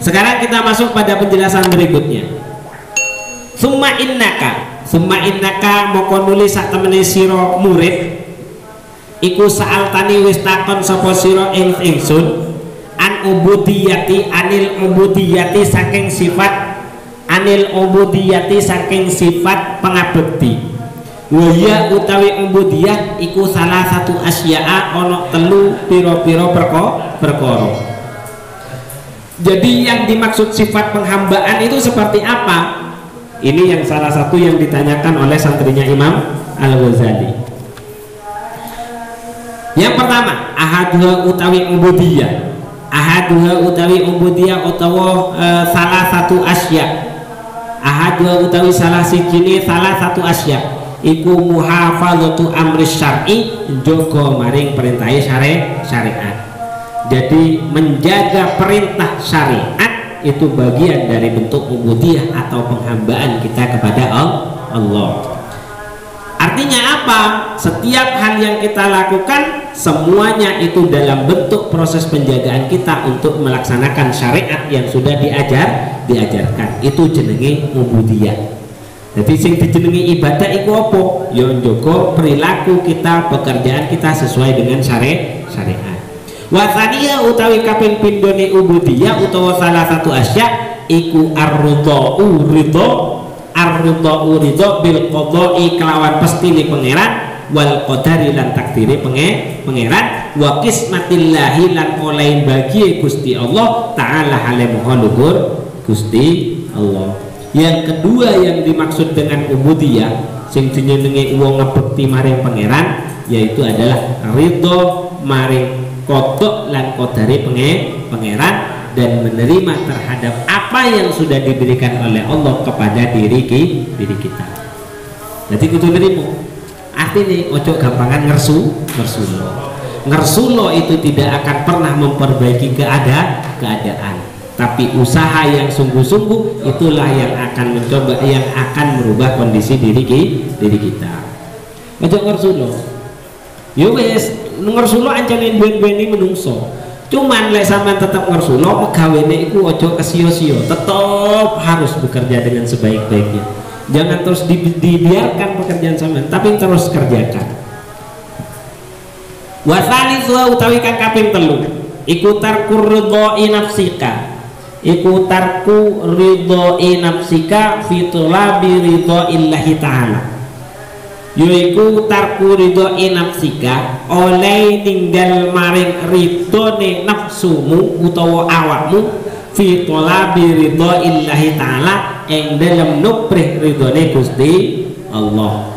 Sekarang kita masuk pada penjelasan berikutnya. Summa innaka moko nulis sak temene sira murid iku sa'altani wis takon sapa sira ing ingsun an ubudiyati anil ubudiyati saking sifat pengabekti. Waya utawi ubudiyah iku salah satu asya'a ono telu piro-piro perkara. Jadi yang dimaksud sifat penghambaan itu seperti apa? Ini yang salah satu yang ditanyakan oleh santrinya Imam Al-Ghazali. Yang pertama, ahaduha utawi ubudiyah utawa salah satu asya. Ahaduha utawi salah sijine salah satu asya iku muhafadzatu amri syar'i, njogo maring perintah syariat. Jadi menjaga perintah syariat itu bagian dari bentuk ubudiyah atau penghambaan kita kepada Allah. Artinya apa? Setiap hal yang kita lakukan semuanya itu dalam bentuk proses penjagaan kita untuk melaksanakan syariat yang sudah diajarkan. Itu jenenge ubudiyah. Jadi sing dijenengi ibadah iku apa? Ya njogo perilaku kita, pekerjaan kita sesuai dengan syariat. Wa tsaniya utawi kaping pindhone ubudiyah utawa salah satu asya iku ar-ridha'u ridha bil qada'i kelawan pestine pangeran wal qadari lan takdire pangeran wa qismatillahi lan oleh bagi Gusti Allah taala hale moho luhur Gusti Allah. Yang kedua yang dimaksud dengan ubudiyah sing jenenge wong ngebekti maring pangeran yaitu adalah ridho maring kodok lan kodari pangeran dan menerima terhadap apa yang sudah diberikan oleh Allah kepada diri kita. Jadi kudu nerimo. Artinya ojo gampangan ngersulo itu tidak akan pernah memperbaiki keadaan. Tapi usaha yang sungguh-sungguh itulah yang akan merubah kondisi diri kita. Ojo ngersulo. Yo wis ngersulo ancanin ben-beni menungso. Cuman lek sampean tetap ngersulo pegawene iku ojo kesio-sio, tetap harus bekerja dengan sebaik-baiknya. Jangan terus dibiarkan pekerjaan sampean, tapi terus kerjakan. Wa tsalitsu utawi kang kaping 3 iku tarkur ridha'i nafsika. Iku tarku ridha'i nafsika fi thalabi ridha'illahi ta'ala. Yaiku tarku ridha'i nafsika oleh ninggal maring ridhone nafsumu utawa awakmu fi thalabi ridha'illahi ta'ala ing dalem nuprih ridhone Gusti Allah.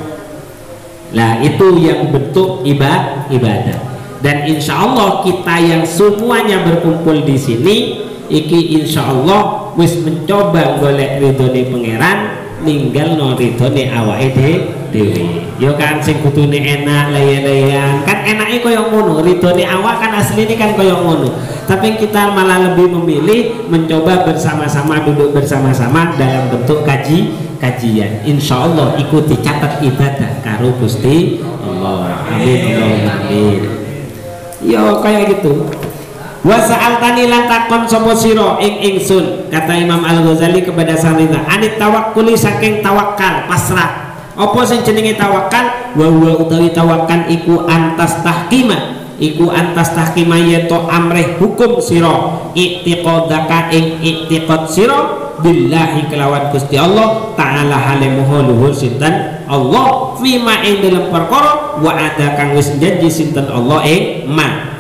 Nah itu yang bentuk ibadah. Dan insya Allah kita yang semuanya berkumpul di sini iki insya Allah wis mencoba golek ridhone pangeran ninggal no ridhone awake dhewe. Yo kan sing kudune enak layan-layan kan enake koyo ngono, ridhone awak kan asline kan koyo ngono. Tapi kita malah lebih memilih mencoba bersama-sama, duduk bersama-sama dalam bentuk kajian. Insya Allah ikut dicatat ibadah karo Gusti Allah. Amin Allahumma amin. Yo kayak gitu. Wa sa'altani lan takon sapa sira ing ingsun, kata Imam Al-Ghazali kepada sanita, anit tawakkuli saking tawakal pasrah. Apa sing jenenge tawakal? Wa huwa utawi tawakal iku antas tahkima yato amrih hukum sira i'tiqadaka ing i'tiqad sira billahi kelawan Gusti Allah taala halemuhu luhur sinten Allah fima ing dalam perkara wa ada kang wis janji sinten Allah ing ma.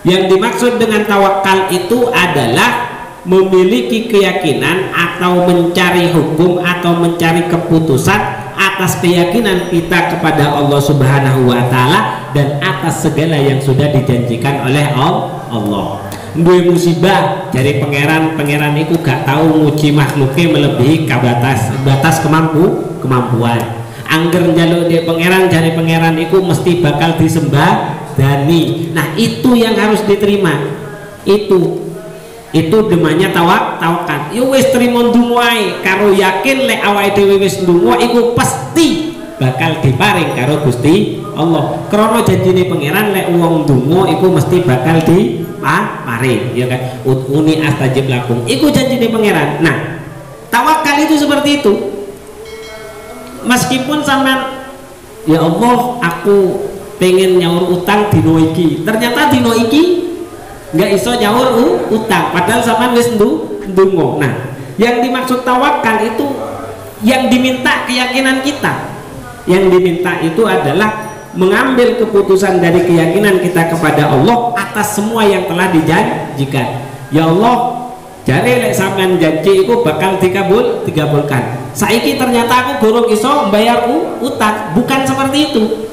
Yang dimaksud dengan tawakal itu adalah memiliki keyakinan atau mencari hukum atau mencari keputusan atas keyakinan kita kepada Allah Subhanahu wa Ta'ala dan atas segala yang sudah dijanjikan oleh Allah. Duwe musibah dari pangeran itu gak tahu nguji makhluknya melebihi batas kemampuan. Angger njaluk dia pangeran dari pangeran itu mesti bakal disembah dani. Nah itu yang harus diterima. Itu demanya tawakal. Yo wis trimo ndonga ae karo yakin lek awake dhewe wis ndonga iku pasti bakal diparing karo Gusti Allah. Krana janjine pangeran lek wong ndonga iku mesti bakal paring ya kan. Ud'uni astajib lakum, iku janjine pangeran. Nah tawakal itu seperti itu. Meskipun sampean ya Allah aku pengen nyaur utang dino iki, ternyata dino iki nggak iso nyaur utang padahal sampean wis ndonga. Nah yang dimaksud tawakal itu yang diminta keyakinan kita. Yang diminta itu adalah mengambil keputusan dari keyakinan kita kepada Allah atas semua yang telah dijanjikan. Ya Allah, jare lek sampean janji iku bakal dikabulkan. Saiki ternyata aku gorong iso membayar utang, bukan seperti itu.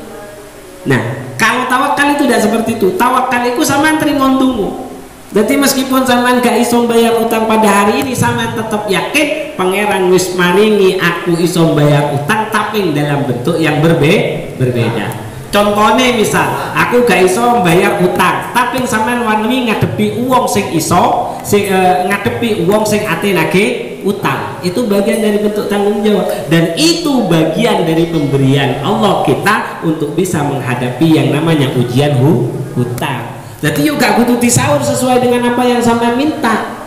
Nah, kalau tawakal itu tidak seperti itu. Tawakal itu sampean trimo ndonga. Jadi meskipun sampean gak iso bayar utang pada hari ini, sampean tetap yakin pangeran wis maringi aku iso bayar utang tapi dalam bentuk yang berbeda. Contohnya misal aku gak iso bayar utang tapi sampean wani ngadepi uang sing iso ngadepi uang sing ate nagih utang, itu bagian dari bentuk tanggung jawab dan itu bagian dari pemberian Allah kita untuk bisa menghadapi yang namanya ujian hutang. Jadi yuk gak butuh disaur sesuai dengan apa yang sampean minta,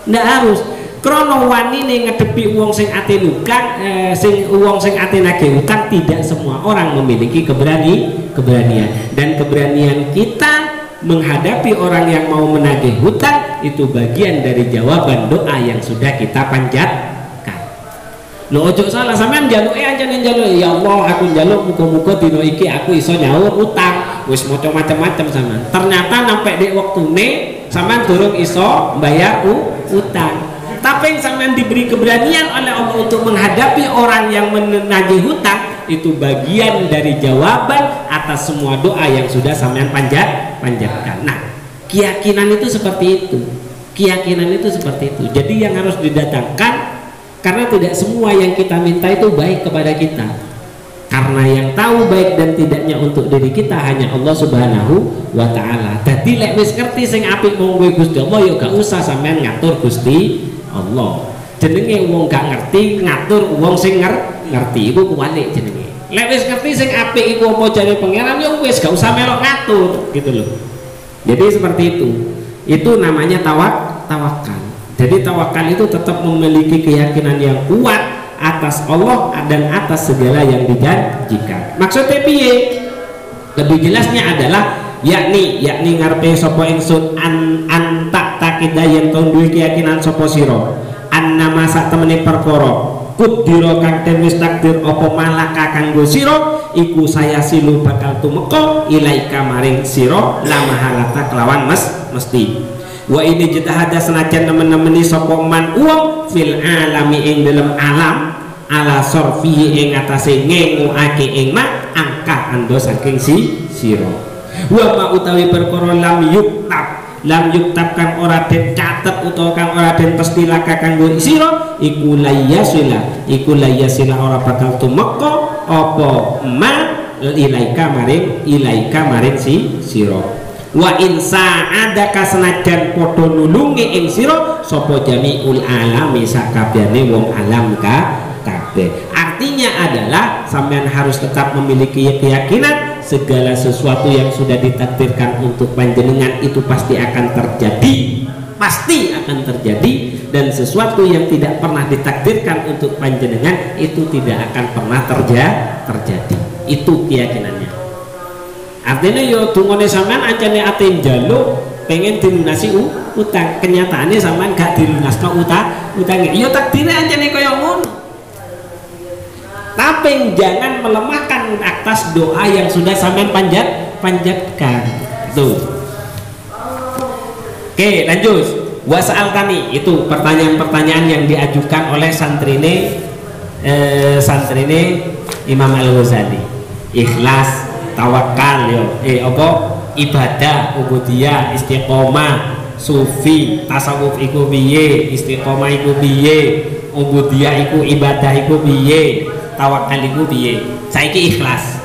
ndak harus krono wani nih ngadepi uang sing ate nukang uang sing ate nagih utang. Tidak semua orang memiliki keberanian dan keberanian kita menghadapi orang yang mau menagih hutang itu bagian dari jawaban doa yang sudah kita panjatkan. Lo ojo salah sampean njaluk aja njaluk ya Allah aku njaluk muga-muga dino iki aku iso nyaur utang, wis maca macam-macam sampean. Ternyata sampai di waktune sampean durung iso bayar utang. Tapi sampean diberi keberanian oleh Allah untuk menghadapi orang yang menagih hutang, itu bagian dari jawaban atas semua doa yang sudah sampean panjatkan. Nah, keyakinan itu seperti itu. Keyakinan itu seperti itu. Jadi yang harus didatangkan, karena tidak semua yang kita minta itu baik kepada kita. Karena yang tahu baik dan tidaknya untuk diri kita hanya Allah Subhanahu wa Ta'ala. Jadi lek wis ngerti sing apik mung kowe Gusti Allah, ya gak usah sampean ngatur Gusti Allah. Jenenge wong gak ngerti ngatur wong sing ngerti, iku kuwalik jenenge. Lek wis ngerti sing apik iku apa jare pangeran, ya wis gak usah melok ngatur gitu loh. Jadi seperti itu. Itu namanya tawakal. Jadi tawakal itu tetap memiliki keyakinan yang kuat atas Allah dan atas segala yang dijanjikan. Maksudnya piye? Lebih jelasnya adalah yakni ngarepe sapa ingsun an tak takida yen ton duwe keyakinan sapa sira annama sak temene perkara kudira kang den wis takdir apa malaka kanggo sira iku saya silu bakal tumeka ilaika maring sira la mahalata kelawan mesti. Wa ini jitahada senajan temen-temen sapa man uang fil alami ing dalam alam ala sorfihi ing atase ngenguake ing mak angka ando saking sira. Wa ma utawi perkara lam yuktab kang ora den catet utawa kang ora den pestilaka kanggo sira iku layasila ora bakal tumeka apa ma ilaika maring sira. Wa insa ada kasanajan podo nulungi ing sira sapa jamiul alami sakabehane wong alam kabeh. Artinya adalah sampean harus tetap memiliki keyakinan segala sesuatu yang sudah ditakdirkan untuk panjenengan itu pasti akan terjadi, dan sesuatu yang tidak pernah ditakdirkan untuk panjenengan itu tidak akan pernah terjadi. Itu keyakinannya. Artinya yo dungane sampean ancane ate njaluk pengen dilunasi utang, kenyataannya sampean gak dilunasno utangnya. Yo takdire ancane kaya ngono. Tapi jangan melemahkan atas doa yang sudah sampean panjatkan. Tuh. Oke, lanjut. Wasa'altani itu pertanyaan-pertanyaan yang diajukan oleh santrine Imam Al-Ghazali. Ikhlas, tawakal yo ibadah, ubudiyah, istiqomah, sufi, tasawuf iku piye, istiqomah iku piye, ubudiyah iku ibadah iku piye, tawakal iku piye. Saiki ikhlas.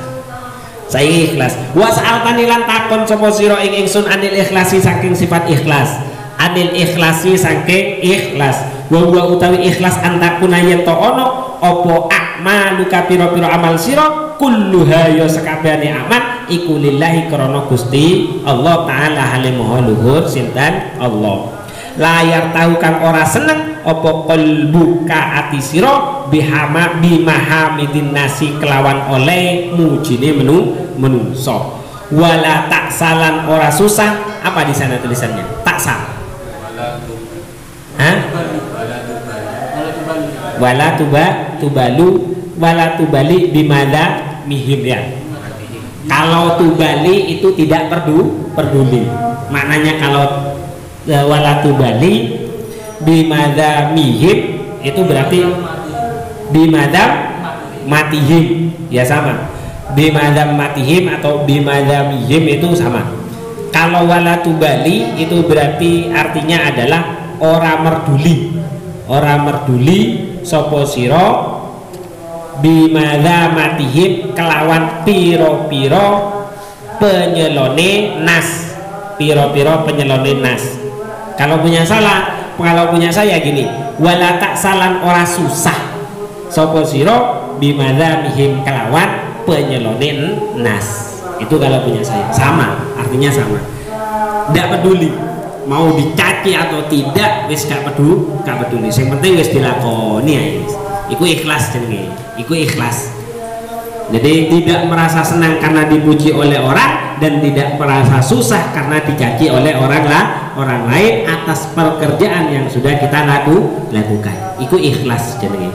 Was'altani lan takon sapa sira ing ingsun anil ikhlasi saking sifat ikhlas. Anil ikhlasi saking ikhlas. Wa utawi ikhlas antakuna yen to ono apa akmaluka pira-pira amal sira kulluha ya sakabehane amal iku lillahi krana Gusti Allah taala halim maha luhur sinten Allah. Layar tahu kang ora seneng apa qalbuka ati sira bimahamidin nasi kelawan oleh mujine menungso. Wala taksalan ora susah. Apa di sana tulisannya? Taksal. Hah? Wala tubali bimada mihim ya. Kalau tubali itu tidak peduli. Maknanya kalau wala tubali bimada mihim itu berarti bimadam matihim ya sama. Bimadam matihim atau bimadam mihim itu sama. Kalau wala tubali itu berarti artinya adalah ora merduli sapa sira bimadha matihim kelawan piro-piro penyelone nas. Piro-piro penyelone nas. Kalau punya saya gini, wala taksalan ora susah sapa sira bimadha mihim kelawan penyelone nas. Itu kalau punya saya sama, artinya sama. Tidak peduli mau dicaci atau tidak, wis gak peduli. Yang penting wis dilakoni ae. Iku ikhlas jenenge. Iku ikhlas. Jadi tidak merasa senang karena dipuji oleh orang dan tidak merasa susah karena dicaci oleh orang lain atas pekerjaan yang sudah kita lakukan. Iku ikhlas jenenge.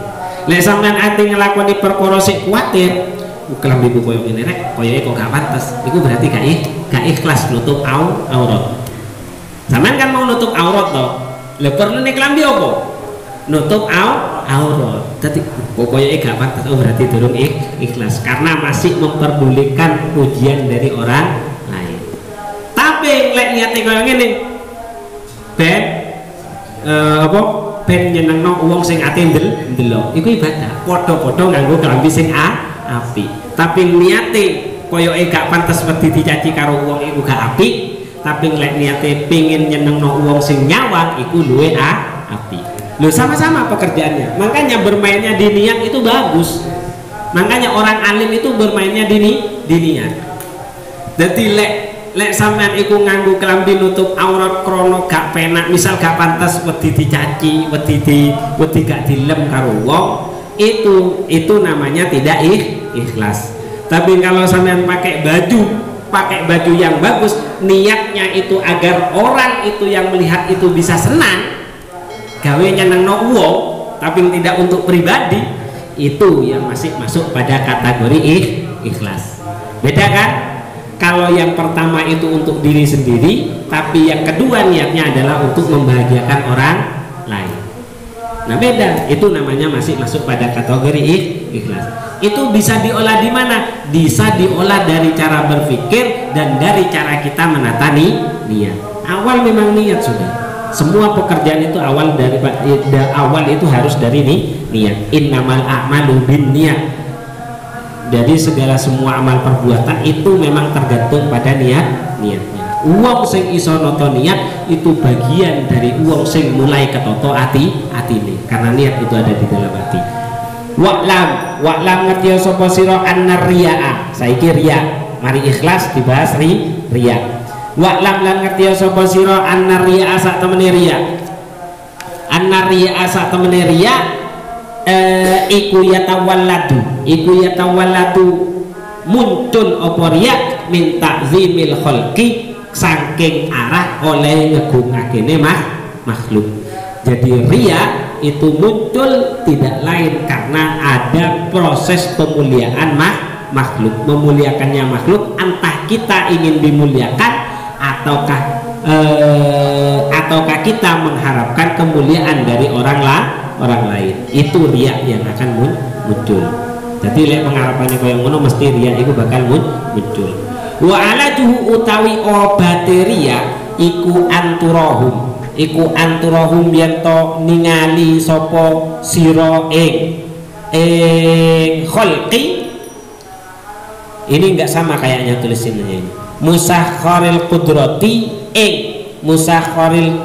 Lek sampean ati nglakoni perkara sik kuwatir, kelambi koyo ngene rek, koyoke kok gak pantes. Iku berarti gak ikhlas nutup aurat. Sampean kan mau nutup aurat toh. Lha perlu nek kelambi apa? Nutup aurat. Dadi pokoknya gak pantas. Oh berarti durung ikhlas karena masih memperdulikan pujian dari orang lain. Tapi lek niate koyo ngene ben ben nyenengno wong sing ate ndelok iku ibadah. Padha-padha nganggo kelambi sing apik. Tapi niate koyoke gak pantas wedi dicaci karo wong iku gak apik. Tapi lek niate pengin nyenengno wong sing nyawang iku luwe apik. Loh sama-sama pekerjaannya. Makanya bermainnya di niat itu bagus. Makanya orang alim itu bermainnya di niat. Jadi lek sampean iku nganggo kelambi nutup aurat krono gak penak, misal gak pantas wedi dicaci, wedi gak dilem karo wong, itu namanya tidak ikhlas. Tapi kalau sampean pakai baju yang bagus, niatnya itu agar orang itu yang melihat itu bisa senang, gawe nyenengno wong tapi tidak untuk pribadi, itu yang masih masuk pada kategori ikhlas. Beda kan? Kalau yang pertama itu untuk diri sendiri, tapi yang kedua niatnya adalah untuk membahagiakan orang lain. Nah beda, itu namanya masih masuk pada kategori ikhlas. Itu bisa diolah di mana? Bisa diolah dari cara berpikir dan dari cara kita menata niat. Awal memang niat sudah. Semua pekerjaan itu awal itu harus dari niat. Innamal a'malu binniyat. Jadi segala semua amal perbuatan itu memang tergantung pada niatnya. Uang sing iso noto niat itu bagian dari uang sing mulai ketoto atine karena niat itu ada di dalam hati. Wa'lam ngerti sapa sira annar riya'a. Saiki riya, mari ikhlas dibahas riya. Wa'lam lan ngerti sapa sira annar riya'a sak temene riya. Annar riya'a sak temene riya iku yatawalladu muncul apa riya min ta'zimil khalqi saking arah oleh ngegungakene makhluk. Jadi riya itu muncul tidak lain karena ada proses pemuliaan makhluk. Memuliakannya makhluk, entah kita ingin dimuliakan ataukah kita mengharapkan kemuliaan dari orang lain. Itu riya yang akan muncul. Jadi lek pengharapannya kaya ngono mesti riya itu bakal muncul. Wa alajuhu utawi obate riya iku anturahum yanto ningali sopo siro kholqi. Ini enggak sama kayaknya tulisannya ini. Musakharil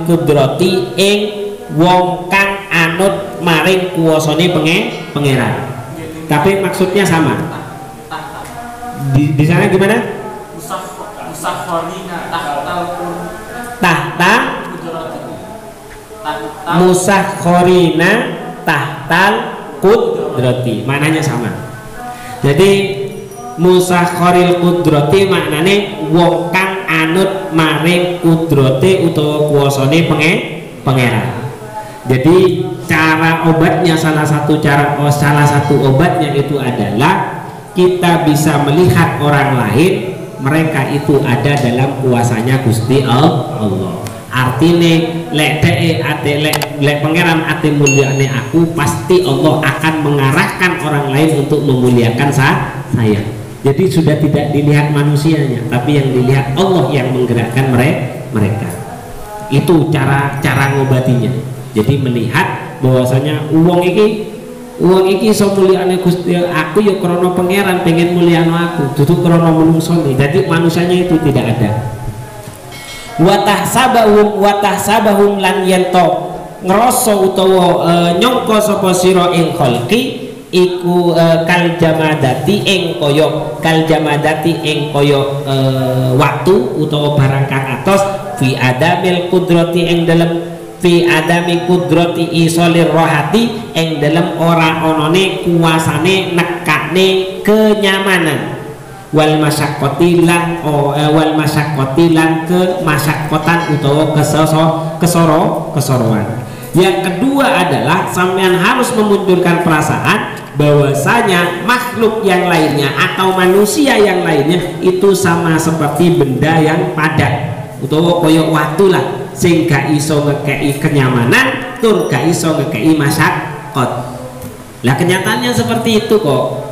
kudrati ing wong kang anut maring kuwasane pangeran. Tapi maksudnya sama. Di sana gimana? musakharina tahta qudrati musakhorina tahtal kudrati, maknanya sama. Jadi musakhoril kudrati maknane wong kang anut maring kudrate utawa kuasane pangeran. Jadi cara obatnya salah satu obatnya itu adalah kita bisa melihat orang lain mereka itu ada dalam kuasanya Gusti Allah. Artinya lek pangeran ate mulyane aku, pasti Allah akan mengarahkan orang lain untuk memuliakan saya. Jadi sudah tidak dilihat manusianya, tapi yang dilihat Allah yang menggerakkan mereka. Itu cara ngobatinya. Jadi melihat bahwasanya uang iki iso mulyane Gusti aku ya krana pangeran pengen mulyano aku, dudu krana manungsane. Jadi manusianya itu tidak ada. Wa tahsabahum lan yanto ngrasa utawa nyangka sapa sira ing khalqi iku kal jamadati ing kaya waktu utawa barang kang atos fi adamil kudrati ing dalem fi adami kudrati isolir rohati ing dalam ora onone kuasane nekane kenyamanan wal masyaqqati lan kemasyaqqatan utawa kesoroan. Yang kedua adalah sampean harus memunculkan perasaan bahwasanya makhluk yang lainnya atau manusia yang lainnya itu sama seperti benda yang padat utawa koyok watu lah, sing gak iso ngekei kenyamanan tur gak iso ngekei masyaqqat. Lah kenyataannya seperti itu kok.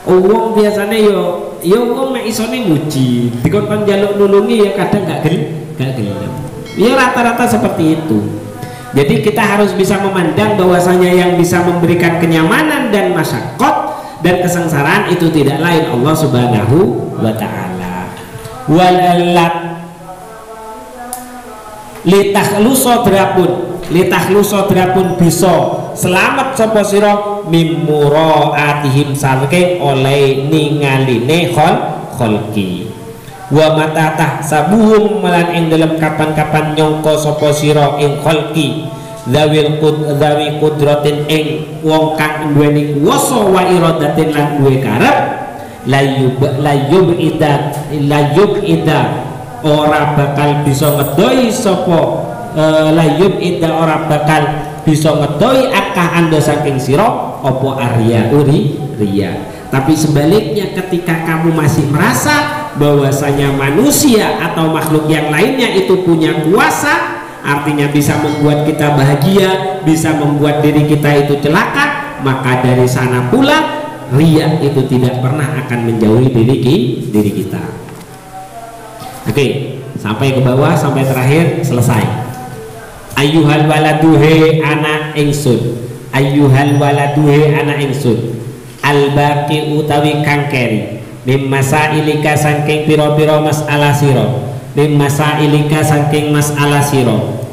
Wong biasanya yo wong mek isone muji, dikon njaluk nulungi ya kadang gak gelem. Ya rata-rata seperti itu. Jadi kita harus bisa memandang bahwasanya yang bisa memberikan kenyamanan dan masyaqqat dan kesengsaraan itu tidak lain Allah Subhanahu wa taala. Walallat litakhluso drapun bisa selamat sapa sira mimuraatihim saking oleh ningaline kholqi wa mata tahsabuhum malan ing dalam kapan-kapan nyangka sapa sira ing kholqi zawi kudratin ing wong kang duweni kuwasa wa iradatin lan duwe karep layub ida ora bakal bisa ngedoi sapa layub ida ora bakal bisa ngedoi akah anda saking sira apa arya riya. Tapi sebaliknya ketika kamu masih merasa bahwasanya manusia atau makhluk yang lainnya itu punya kuasa, artinya bisa membuat kita bahagia, bisa membuat diri kita itu celaka, maka dari sana pula riya itu tidak pernah akan menjauhi diri kita. Oke, sampai ke bawah sampai terakhir selesai. Ayyuhal waladuhe anak ingsun, ayyuhal waladuhe anak ingsun, albaqi utawi kangkeri mim masailika saking pira-pira masalah sira, mim masailika saking masalah sira,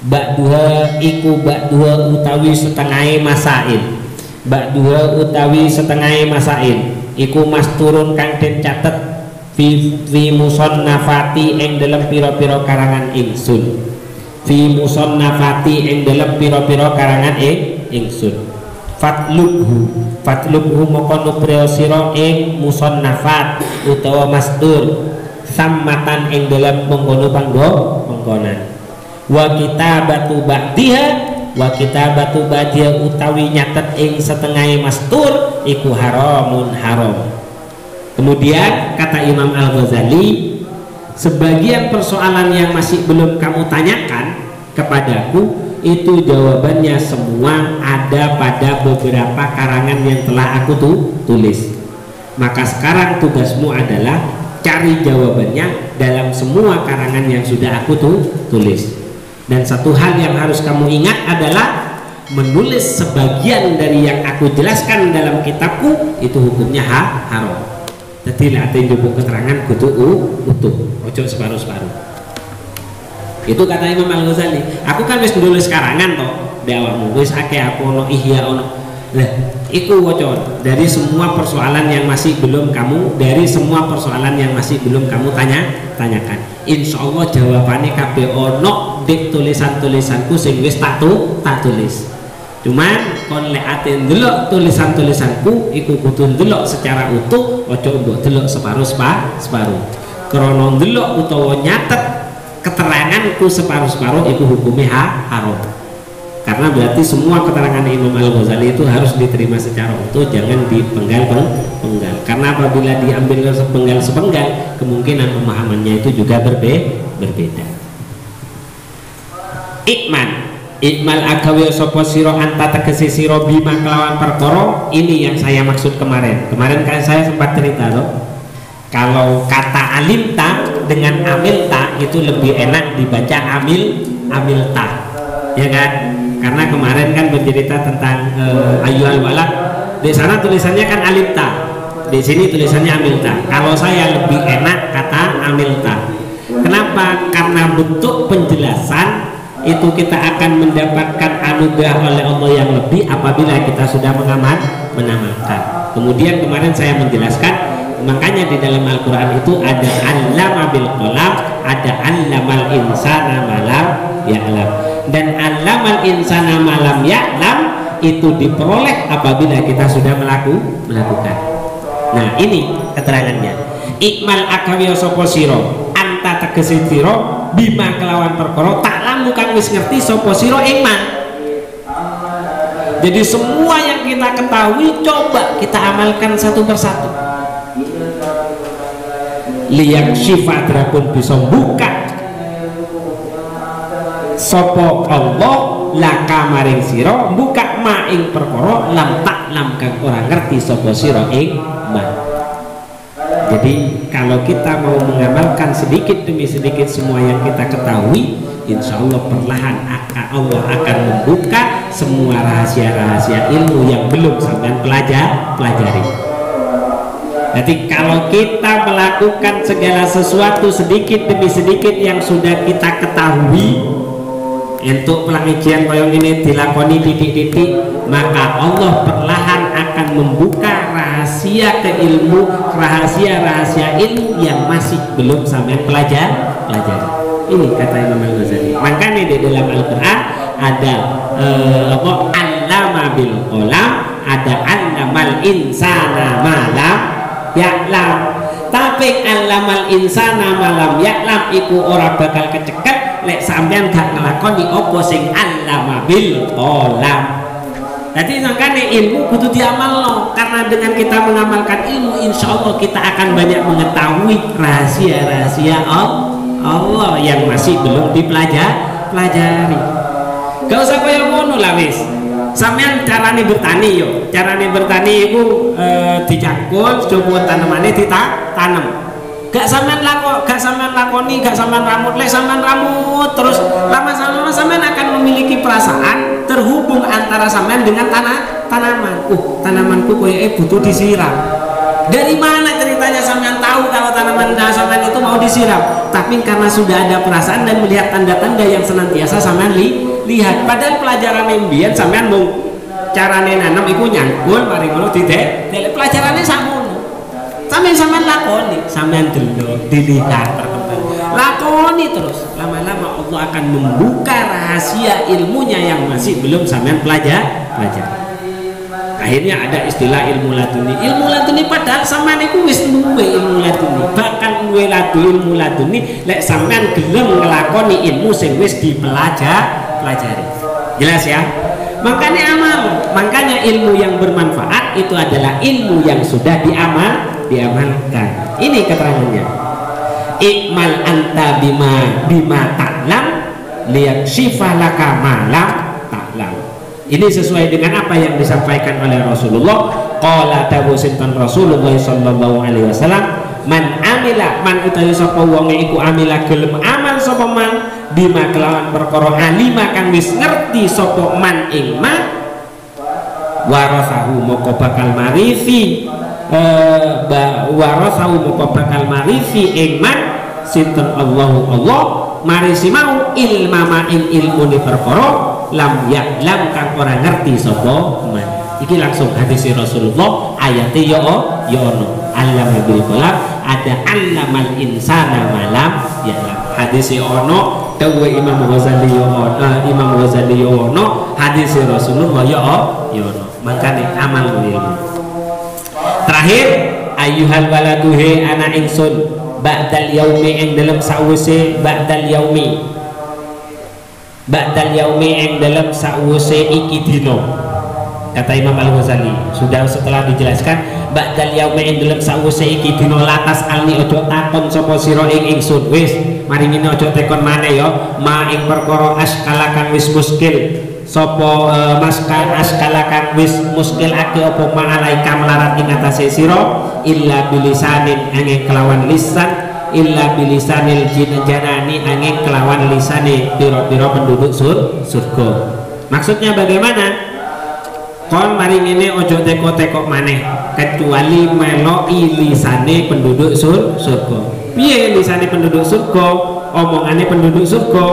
ba'duha iku ba'duha utawi setengahe masail, ba'duha utawi setengahe masail iku masturun kang den catet fi musannafati ing dalam pira-pira karangan ingsun, fi musannafati ing dalam pira-pira karangan ingsun. Fatlubhu moko nupriya sira ing musannafat utawa mastur sammatan ing dalam mengkono panggonan. Wa kitabatu ba'diha utawi nyatet ing setengah mastur iku haramun haram. Kemudian kata Imam Al-Ghazali, sebagian persoalan yang masih belum kamu tanyakan kepadaku itu jawabannya semua ada pada beberapa karangan yang telah aku tulis. Maka sekarang tugasmu adalah cari jawabannya dalam semua karangan yang sudah aku tulis. Dan satu hal yang harus kamu ingat adalah menulis sebagian dari yang aku jelaskan dalam kitabku itu hukumnya haram. Jadi lah tinjau keterangan kudu utuh, ojo separuh-separuh. Itu kata Imam Al-Ghazali. Aku kan wis nulis karangan toh, di awakmu wis akeh aku ono ihya ono. Nah, itu wocor dari semua persoalan yang masih belum kamu tanyakan. Insya Allah jawabannya kabeh ono di tulisanku sing wis tak tulis. Cuman kon lek ate ndelok tulisanku iku kudu ndelok secara utuh, ojo mbok delok separuh. Krana ndelok utawa nyatet keteranganku separuh iku hukumnya haram. Karena berarti semua keterangan Imam Al-Ghazali itu harus diterima secara utuh, jangan dipenggal-penggal. Karena apabila diambil sepenggal, kemungkinan pemahamannya itu juga berbeda. Ikmal agawe sapa sira anta tegese sira bima kelawan perkara. Ini yang saya maksud kemarin kan saya sempat cerita loh. Kalau kata alimta dengan amilta itu lebih enak dibaca amilta, ya kan? Karena kemarin kan bercerita tentang ayyuhal walad, di sana tulisannya kan alimta, di sini tulisannya amilta. Kalau saya lebih enak kata amilta. Kenapa? Karena bentuk penjelasan itu kita akan mendapatkan anugerah oleh Allah yang lebih apabila kita sudah mengamalkan. Kemudian kemarin saya menjelaskan, makanya di dalam Al-Quran itu ada allama bil qalam, ada allamal insana malam ya'lam, dan allamal insana malam ya'lam itu diperoleh apabila kita sudah melakukan. Nah, ini keterangannya. Ikmal akawiyo sopo siro anta tegesi siro bima kelawan perkara taklam kang wis ngerti sopo siro iman. Jadi semua yang kita ketahui coba kita amalkan satu persatu. Liyak syifa pun bisa buka sopo Allah laka maring siro buka maing perkara lam taklam kang orang ngerti sopo siro iman. Jadi kalau kita mau mengamalkan sedikit demi sedikit semua yang kita ketahui, insya Allah perlahan Allah akan membuka semua rahasia-rahasia ilmu yang belum sampai pelajari. Jadi kalau kita melakukan segala sesuatu sedikit demi sedikit yang sudah kita ketahui, untuk pengajian koyong ini dilakoni titik-titik, maka Allah perlahan akan membuka rahasia ilmu yang masih belum sampai pelajari. Ini kata Imam Al-Ghazali. Makanya di dalam Al-Quran ada allama bil qalam, ada allamal insana malam ya'lam. Tapi allamal insana malam ya'lam iku ora bakal keceket lek sampean gak ngelakoni apa sing allama bil qalam. Jadi makanya ilmu kudu diamalno, karena dengan kita mengamalkan ilmu insya Allah kita akan banyak mengetahui rahasia-rahasia Allah yang masih belum dipelajari. Gak usah kaya ngono lah wis. Sampean carane bertani yo, carane bertani itu dicangkul, coba tanamannya ditanam. Gak sampean lakoni, gak sampean ramut, lek sampean ramut terus lama-lama sampean akan memiliki perasaan terhubung antara sampean dengan tanaman. Tanamanku koyoke butuh disiram. Dari mana ceritanya sampean tahu kalau tanaman sampean itu mau disiram? Tapi karena sudah ada perasaan dan melihat tanda-tanda yang senantiasa sampean lihat. Padahal pelajaran mbiyen sampean mau carane nanam iku nyangkul mari ngono didek. Pelajarannya sakmono. Sampean lakoni, sampean delok, dilihat perkembangan. Lakoni terus. Lama-lama Allah akan membuka rahasia ilmunya yang masih belum sampean pelajari. Akhirnya ada istilah ilmu laduni. Ilmu laduni padahal sampean iku wis duwe ilmu laduni. Bahkan duwe ilmu laduni lek sampean gelem nglakoni ilmu sing wis dipelajari. Jelas ya? Makanya makanya ilmu yang bermanfaat itu adalah ilmu yang sudah diamalkan. Ini keterangannya. Ikmal anta bima ta'lam liyakshifa laka ma lam ta'lam. Ini sesuai dengan apa yang disampaikan oleh Rasulullah. Qala dawu sinten Rasulullah sallallahu alaihi wasallam, man utawi sapa wong iku amila gelem amal sapa man bima kelawan perkara alima kang wis ngerti sapa man ing ma warasahu moko bakal marifi ing man sinten Allah marisi mau ilma ing ilmu ni perkara lam ya'lam kang ora ngerti sapa man. Iki langsung hadis Rasulullah ayatnya ya ono allama bil qalam ada allamal insana malam ya hadis ono dawe Imam Ghazali ya ono hadis Rasulullah ya ono makane amal ilmu. Terakhir ayyuhal waladuhe anak ingsun ba'dal yaumi ing dalam sawise ba'dal yaumi ing dalam sawise iki dino. Kata Imam Al-Ghazali sudah setelah dijelaskan ba'dal yaumi ing dalam sawise iki dino latas alni ojo takon sapa sira ing ingsun wis mari ngene ojo tekon maneh ya ma ing perkara askala kang wis muskil sopo askala kang wis muskil ake opo ma'alaika melarat ing atase sira illa bilisanin angin kelawan lisan illa bilisanil janani angin kelawan lisane piro-piro penduduk surga. Maksudnya bagaimana? Kon mari ngene ojo teko-teko maneh kecuali meloki lisane penduduk surga. Piye lisane penduduk surga? Omongane penduduk surga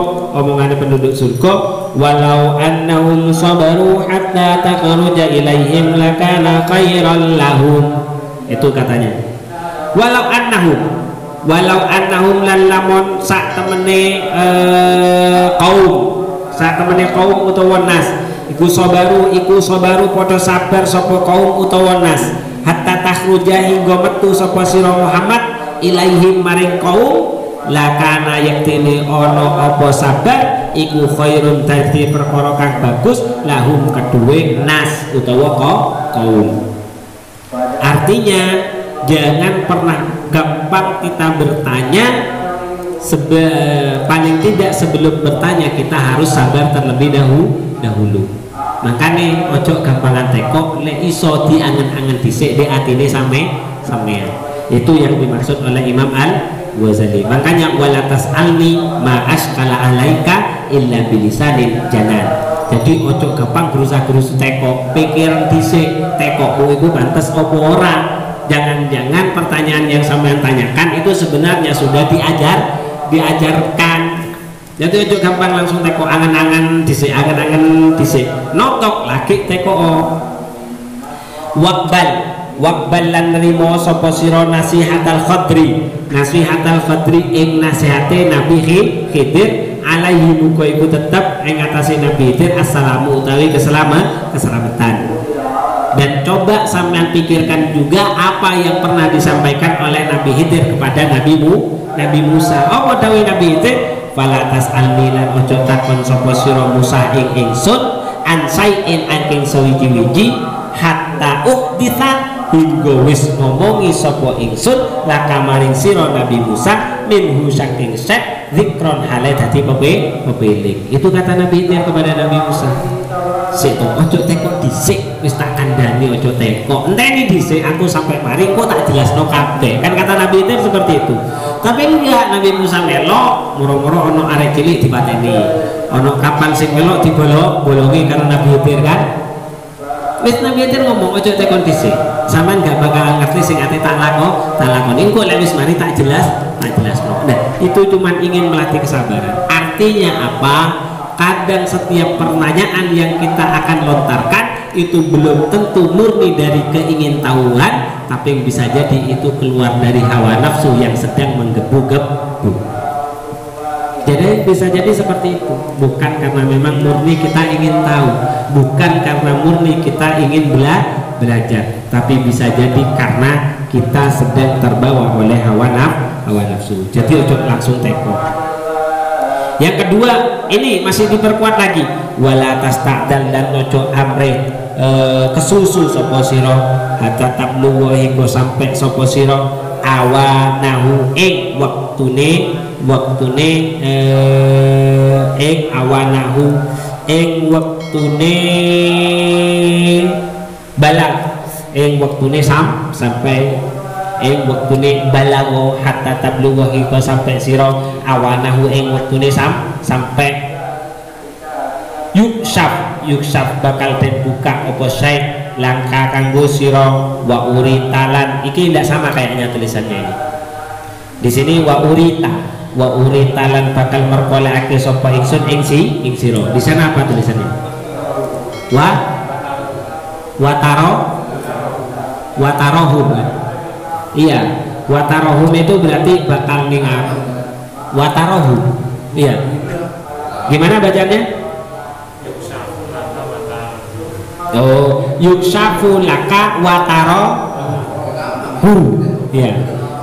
walau annahum sabaru hatta takhruja ilaihim lakana khairan lahum. Itu katanya walau annahum lan lamun sak temene kaum utawa nas iku sabaru padha sabar sapa kaum utawa nas hatta takhruja hingga metu sapa sira Muhammad ilaihim maring kaum lakana yaktine ono apa sabar iku khairun dadi perkara kang bagus lahum kedue nas utawa kaum. Artinya jangan pernah gampang kita bertanya paling tidak sebelum bertanya kita harus sabar terlebih dahulu. Makanya ojo gampangan teko lek iso diangen-angen dhisik di atine sampean. Itu yang dimaksud oleh Imam Al-Ghazali. Makanya walatas alni ma askala alaika illa bilisanin janan. Jadi ojo gampang gerusa-gerusu teko, pikiran dhisik teko iku pantes apa ora. Jangan-jangan pertanyaan yang sampean tanyakan itu sebenarnya sudah diajarkan. Jadi ojo gampang langsung teko angen-angen dhisik notok lagi teko Waqbal lan nrimo sapa sira nasihatal khadri ing nasihate Nabi Khidir alaihi muga iku tetep ing atase Nabi Khidir assalamu utawi keselamatan. Dan coba sampean pikirkan juga apa yang pernah disampaikan oleh Nabi Khidir kepada Nabi Musa. Apa dawuh Nabi Khidir? Fala tas'alni lan ojo takon sapa sira Musa ing ingsun an sain angking sawiji-wiji hatta uhditha hingga wis ngomongi sapa ingsun laka maring sira Nabi Musa minhu saking set zikron hale dadi pepeling. Itu kata Nabi Khidir kepada Nabi Musa. Sik to ojo teko dhisik wis tak kandhani ojo teko. Enteni dhisik aku sampai mari kok tak jelasno kabeh. Kan kata Nabi Khidir seperti itu. Tapi enggak, Nabi Musa melok moro-moro ono arek cilik dipateni. Ono kapal sing melok dibolongi karo Nabi Khidir kan. Wis Nabi Khidir ngomong ojo tekon dhisik. Sampeyan gak bakal ngerti sing ate tak lakoni. Engko lek wis mari tak jelasno. Nah, itu cuman ingin melatih kesabaran. Artinya apa? Kadang setiap pertanyaan yang kita akan lontarkan itu belum tentu murni dari keingintahuan, tapi bisa jadi itu keluar dari hawa nafsu yang sedang menggebu-gebu. Jadi bisa jadi seperti itu, bukan karena memang murni kita ingin tahu, bukan karena murni kita ingin belajar, tapi bisa jadi karena kita sedang terbawa oleh hawa nafsu. Jadi ojo langsung teko. Yang kedua, ini masih diperkuat lagi, wala tasta'dal dan ojo amre kesusu sapa sira hatta tablu hingga sampai sapa sira awanahu ing waktune ing awanahu ing waktune balang ing waktune sampai ing waktune balago hatta tabluwa hingga sampai sira awanahu ing waktune sampai yuksaf bakal den buka apa syai langka kanggo sira wa uritalan. Iki tidak sama kayaknya tulisannya ini. Di sini wa uritalan bakal merkolekake sapa ingsun ing sira. Di sana apa tulisannya? Watarohum. Iya, watarohum itu berarti bakal ningal. Watarohum. Iya. Gimana bacanya? Oh, yuksafu laka watarohu. Iya.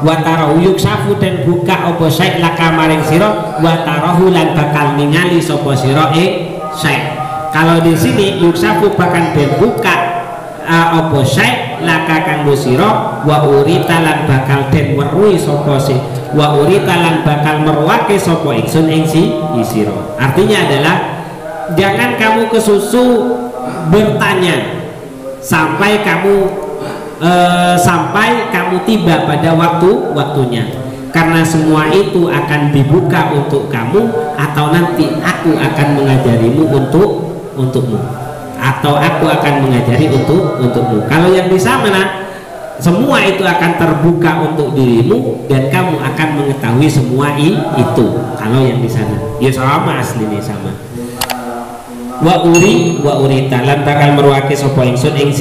Watarohu yuksafu dan buka opo syai laka maring sira watarohu lan bakal ningali sapa sira syai. Kalau di sini yuksafu bakal den buka apa syai laka kanggo sira wa urita lan bakal den weruhi sapa si wa urita lan bakal meruake sapa ingsun ing sira. Artinya adalah jangan kamu kesusu bertanya sampai kamu tiba pada waktunya, karena semua itu akan dibuka untuk kamu atau nanti aku akan mengajarimu untukmu, atau aku akan mengajari untukmu. Kalau yang di sana semua itu akan terbuka untuk dirimu dan kamu akan mengetahui semua itu. Kalau yang di sana ya sama, aslinya sama. Wa urita lan bakal meruake sapa ingsun ing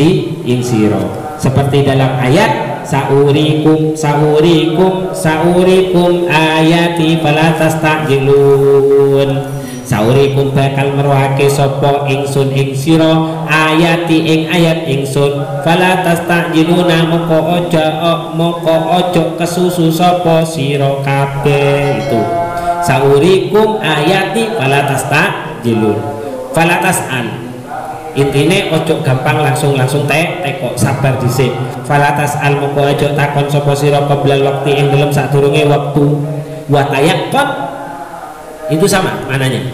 sira, seperti dalam ayat saurikum ayati fala tastajilun. Saurikum bakal meruake sapa ingsun ing sira ayati ing ayat ingsun fala tastajiluna moko ojo kesusu sapa sira kabeh. Itu saurikum ayati fala tastajilun, fala tas'al. Intine ojo gampang langsung teko, sabar dhisik. Fala tas'al moko ojo takon sapa sira qoblal waqti ing dalem sadurunge wektu. Wa tayaqqon itu sama mananya.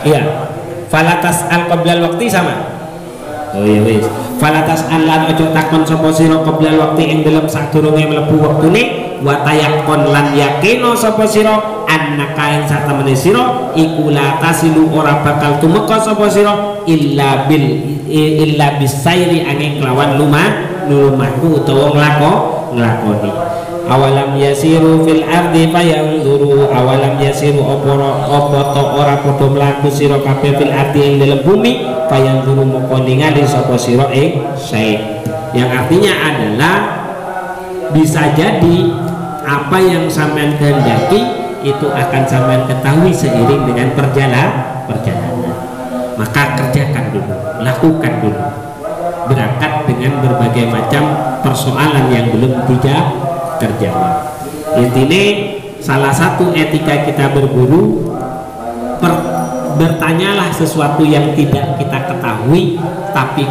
Iya, falatas al qoblal waqti sama. Oh iya wis. Falatas lan ojo takon sapa sira qoblal waqti ing dalem sadurunge mlebu wektune. Wa tayaqqon lan yakino sapa sira annaka ing satemene sira iku la tasilu ora bakal tumeka sapa sira illa bisairi angin kelawan lumaku utawa nglakoni. Awalam yasiru fil ardi fayanzuru awalam yasiru apa to ora padha mlaku sira kabeh fil ardi ing dalem bumi fayanzuru moko ningali sapa sira ing syai. Yang artinya adalah bisa jadi apa yang sampean kehendaki itu akan sampean ketahui seiring dengan perjalanan. Maka kerjakan dulu, lakukan dulu, berangkat dengan berbagai macam persoalan yang belum terjawab. Intinya salah satu etika kita berburu, bertanyalah sesuatu yang tidak kita ketahui, tapi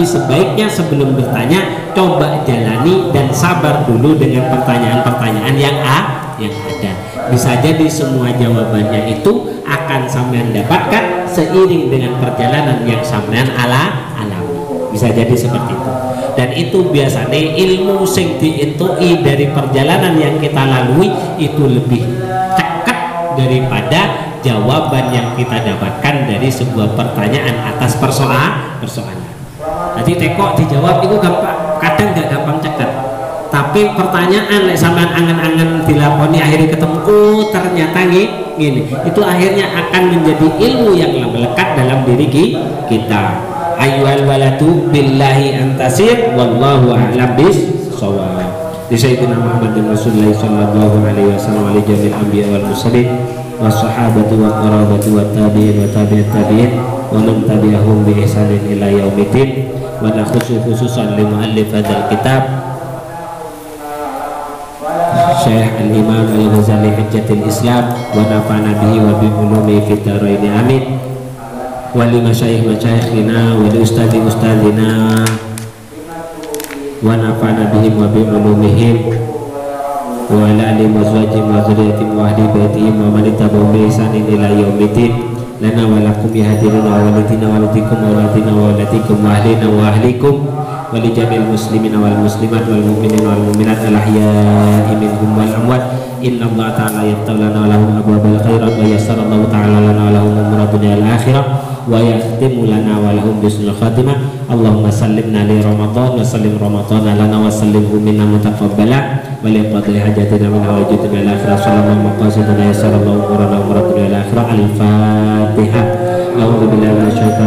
sebaiknya sebelum bertanya coba jalani dan sabar dulu dengan pertanyaan-pertanyaan yang ada. Bisa jadi semua jawabannya itu akan sampean dapatkan seiring dengan perjalanan yang sampean alami. Bisa jadi seperti itu. Dan itu biasanya ilmu sing diintui dari perjalanan yang kita lalui itu lebih cekat daripada jawaban yang kita dapatkan dari sebuah pertanyaan atas persoalan. Jadi teko dijawab itu gampang, kadang nggak gampang cekat. Tapi pertanyaan sampean angen-angen dilakoni akhirnya ketemu, oh ternyata gini. Itu akhirnya akan menjadi ilmu yang melekat dalam diri kita. Ayyuhal waladu billahi antasir wallahu a'lam bis-shawab. Di Sayyidina Muhammadin Rasulullah sallallahu alaihi wasallam wa jamil anbiya wal mursalin wassahabati wa qarabati wa tabi'in wa tabi'at tabi'in wa man tabi'ahum bi ihsanin ila yaumiddin. Wa khususan li muallif hadzal kitab Syekh Al-Imam Al-Ghazali Hujjatul Islam wa nafa'ana bihi wa bi ulumi fid dharain amin. Wali masyayikh-masyayikhina wali ustadzi-ustadzina wa nafa'ana bihim wa bi ulumihim wa ala alihi wa azwajihim wa dzurriyyatihim wa ahli baitihim wa man tabi'ahum bi ihsanin ila yaumiddin. Lana wa lakum ya hadirun wa walidina wa waladikum wa walidina wa waladikum wa ahlina wa ahlikum wa li jamil muslimina wal muslimat wal mu'minin wal mu'minat al ahya'i minhum wal amwat. Inna Allah ta'ala yaftahu lahum abwabal khairat wa yassara Allah ta'ala lana wa lahum umura dunya al akhirah wa yakhtimu lana wa lahum bismil khatimah. Allahumma sallimna li Ramadan wa sallim Ramadan lana wa sallimhu minna mutaqabbala wa li qadri hajatina min hawajitina al akhirah sallallahu maqasidana yassara Allah umurana umura dunya al akhirah. Al-Fatihah. A'udzu billahi minasyaitonir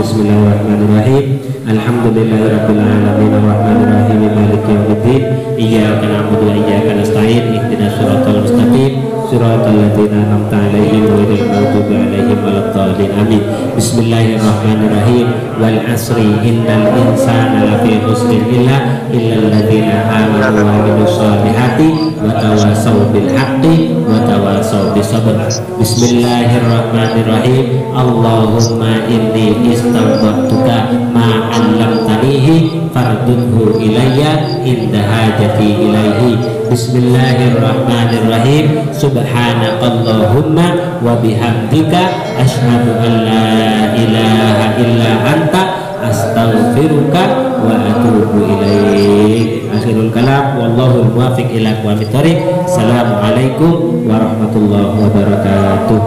Bismillahirrahmanirrahim. Alhamdulillahirabbil alamin arrahmanir rahim maliki yaumiddin. Iyyaka na'budu wa iyyaka nasta'in. Ihdinas siratal mustaqim. Siratal ladzina an'amta 'alaihim ghairil maghdubi 'alaihim waladdallin. Amin. Bismillahirrahmanirrahim. Wal 'asri innal insana lafi khusrin illa alladzina amanu wa 'amilus shalihati wa tawasaw bil haqqi wa tawasaw bis sabr. Bismillahirrahmanirrahim. Allahumma inni istawdatuka ma 'allamtanihi fardudhu ilayya inda hajati ilaihi. Bismillahirrahmanirrahim. Subhanakallahumma wa bihamdika asyhadu an la ilaha illa anta astaghfiruka wa atubu ilaik. Akhirul kalam wallahu muwaffiq ila aqwamit thoriq. Assalamualaikum warahmatullahi wabarakatuh.